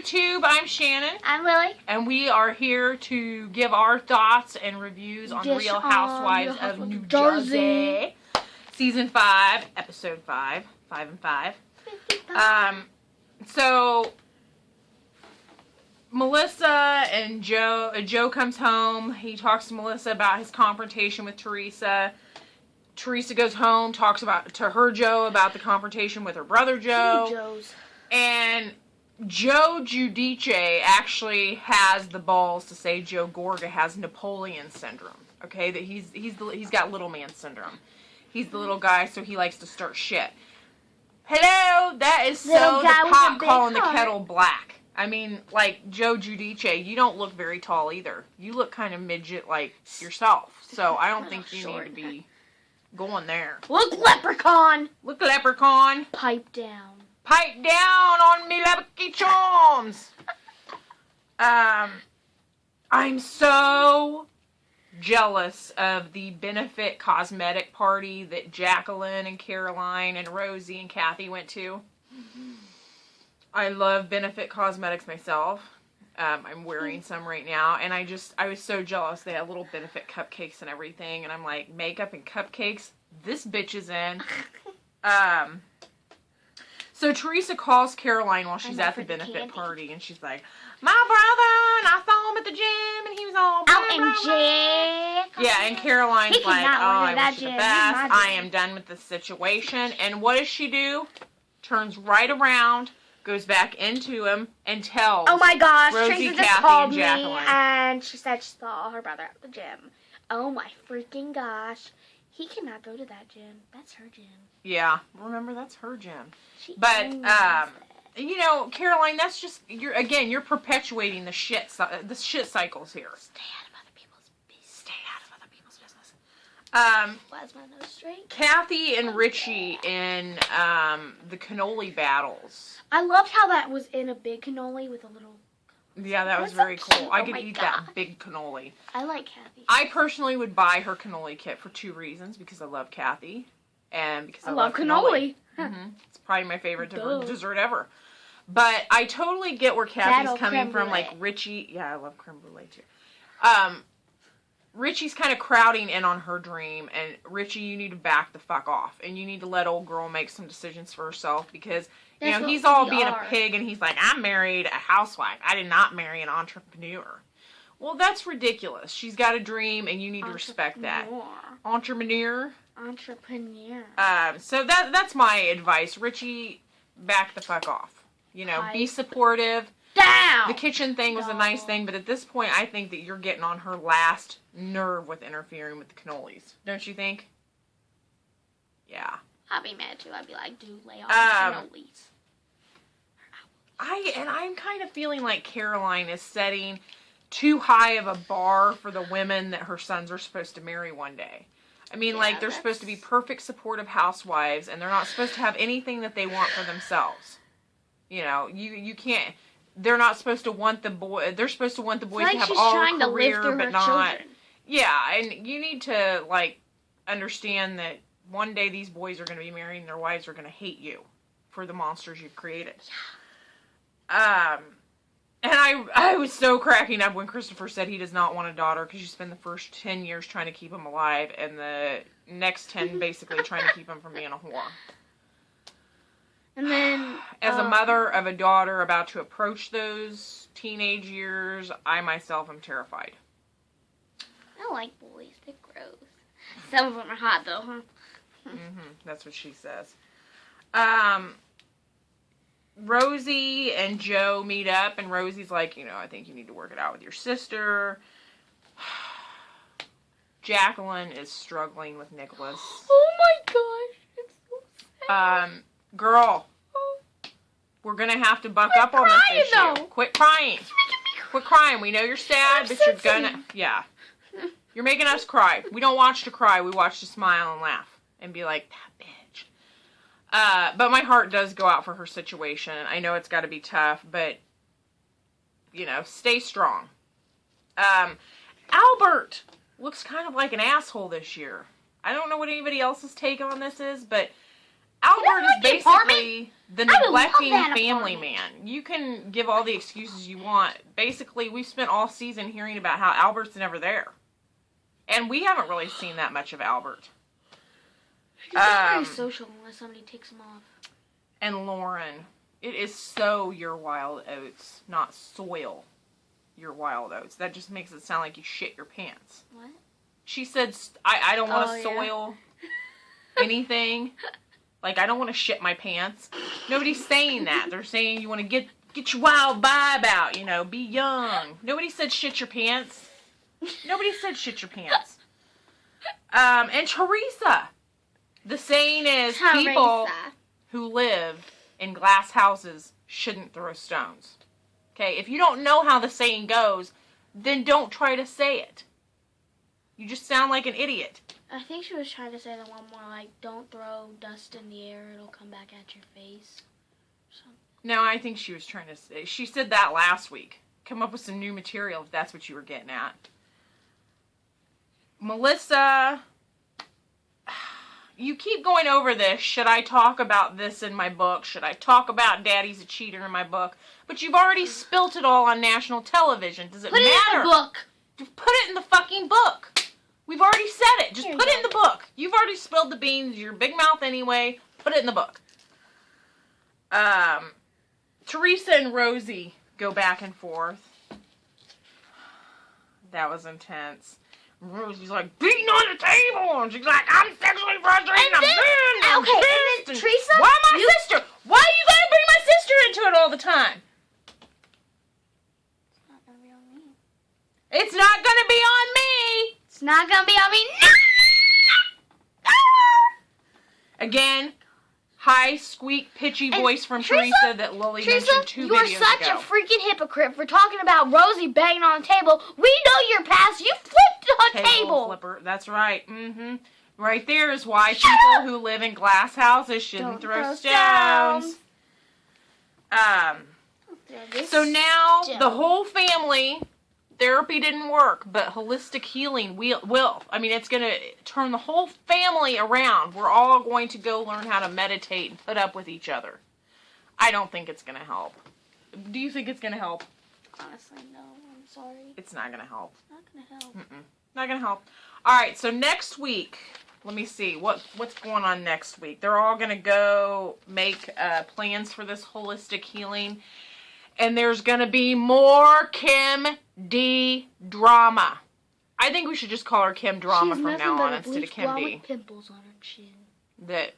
YouTube. I'm Shannon. I'm Lily. And we are here to give our thoughts and reviews on Real Housewives of New Jersey. Season 5, Episode 5. 5 and 5. So, Melissa and Joe comes home. He talks to Melissa about his confrontation with Teresa. Teresa goes home, talks to her Joe about the confrontation with her brother Joe. And Joe Giudice actually has the balls to say Joe Gorga has Napoleon syndrome. Okay, that he's got little man syndrome. He's the little guy, so he likes to start shit. Hello, that is so the pot calling the kettle black. I mean, like, Joe Giudice, you don't look very tall either. You look kind of midget like yourself. So I don't think you need to be going there. Look, leprechaun! Look, leprechaun! Pipe down. Pipe down on me leprechaun charms! I'm so jealous of the benefit cosmetic party that Jacqueline and Caroline and Rosie and Kathy went to. I love benefit cosmetics myself. I'm wearing some right now, and I was so jealous. They had little benefit cupcakes and everything, and I'm like, makeup and cupcakes? This bitch is in. So Teresa calls Caroline while she's at the benefit party, and she's like, my brother, and I saw him at the gym, and he was all OMG. Yeah, and Caroline's like, oh, I wish you the best. I am done with this situation. And what does she do? Turns right around, goes back into him, and tells oh my gosh, Rosie, Teresa just Kathy, called and me, Jacqueline. and she said she saw her brother at the gym. Oh my freaking gosh. He cannot go to that gym. That's her gym. Yeah, remember, that's her gym. But, you know, Caroline, that's just, you're perpetuating the shit cycles here. Stay out of other people's business. Stay out of other people's business. Why is my nose straight? Kathy and Richie in the cannoli battles. I loved how that was in a big cannoli with a little... Yeah, that was very cool. I could eat that big cannoli. I like Kathy. I personally would buy her cannoli kit for 2 reasons. Because I love Kathy. And because I love cannoli. It's probably my favorite dessert ever. But I totally get where Kathy's coming from. Like, Richie... Yeah, I love creme brulee, too. Richie's kind of crowding in on her dream. And, Richie, you need to back the fuck off. And you need to let old girl make some decisions for herself. Because... You know, he's all being a pig, and he's like, I married a housewife. I did not marry an entrepreneur. Well, that's ridiculous. She's got a dream, and you need to respect that. Entrepreneur. So that's my advice. Richie, back the fuck off. You know, be supportive. Down! The kitchen thing was a nice thing, but at this point, I think that you're getting on her last nerve with interfering with the cannolis. Don't you think? Yeah. I'd be mad, too. I'd be like, dude, lay off the cannolis. I'm kind of feeling like Caroline is setting too high of a bar for the women that her sons are supposed to marry one day. I mean, like, they're supposed to be perfect supportive housewives, and they're not supposed to have anything that they want for themselves. You know, you can't, they're not supposed to want the boy, they're supposed to want the boys to have all a career, but not. Yeah, and you need to, like, understand that one day these boys are going to be married and their wives are going to hate you for the monsters you've created. And I was so cracking up when Christopher said he does not want a daughter because you spend the first 10 years trying to keep him alive and the next 10 basically trying to keep him from being a whore. And then... As a mother of a daughter about to approach those teenage years, I myself am terrified. I like boys. They're gross. Some of them are hot, though, huh? That's what she says. Rosie and Joe meet up, and Rosie's like, you know, I think you need to work it out with your sister. Jacqueline is struggling with Nicholas. Oh my gosh, it's so sad. Girl, we're gonna have to buck up on this issue. Though. Quit crying. Quit crying. We know you're sad, but you're gonna, yeah. You're making us cry. We don't watch to cry. We watch to smile and laugh and be like, that bitch. But my heart does go out for her situation. I know it's got to be tough, but, you know, stay strong. Albert looks kind of like an asshole this year. I don't know what anybody else's take on this is, but Albert is like the apartment. basically the I would love neglecting that family apartment. man. You can give all the excuses you want. Basically, we've spent all season hearing about how Albert's never there. And we haven't really seen that much of Albert. He's not very social unless somebody takes him off. And Lauren, it is sow your wild oats, not soil your wild oats. That just makes it sound like you shit your pants. What? She said, I don't want to yeah. soil anything. Like, I don't want to shit my pants. Nobody's saying that. They're saying you want to get your wild vibe out, you know, be young. Nobody said shit your pants. Nobody said shit your pants. And Teresa. The saying is people who live in glass houses shouldn't throw stones. Okay, if you don't know how the saying goes, then don't try to say it. You just sound like an idiot. I think she was trying to say the one more like, don't throw dust in the air, it'll come back at your face. Something. No, I think she was trying to say, she said that last week. Come up with some new material if that's what you were getting at. Melissa, you keep going over this. Should I talk about this in my book? Should I talk about Daddy's a cheater in my book? But you've already spilt it all on national television. Does it matter? Put it in the book. Just put it in the fucking book. We've already said it. Just Here put you it in the book. You've already spilled the beans. You're big mouth anyway. Put it in the book. Teresa and Rosie go back and forth. That was intense. Rosie's like beating on the table, and she's like, "I'm sexually frustrated. And then, okay, and then Teresa, why my sister? Why are you gonna bring my sister into it all the time? It's not gonna be on me. It's not gonna be on me. It's not gonna be on me. Again, high, squeak, pitchy And voice from Teresa, that Lily Teresa, mentioned 2 you are videos such ago. a freaking hypocrite for talking about Rosie banging on the table. We know your past. You flipped a table. Flipper. That's right. Mm-hmm. Right there is why people who live in glass houses shouldn't throw stones. So now the whole family, therapy didn't work, but holistic healing will. I mean, it's going to turn the whole family around. We're all going to go learn how to meditate and put up with each other. I don't think it's going to help. Do you think it's going to help? Honestly, no. I'm sorry. It's not going to help. It's not gonna help. Not going to help. All right, so next week, let me see. What's going on next week? They're all going to go make plans for this holistic healing. And there's going to be more Kim D drama. I think we should just call her Kim Drama from now on instead of Kim D. With pimples on her chin. That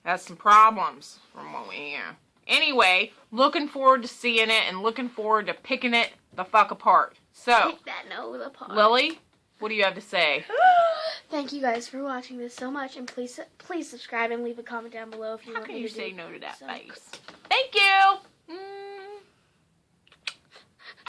has some problems from what we hear. Anyway, looking forward to seeing it and looking forward to picking it the fuck apart. So, Pick that nose apart. Lily, what do you have to say? Thank you guys for watching this so much, and please subscribe and leave a comment down below if you How want can me you to say do no to that so. face? Thank you!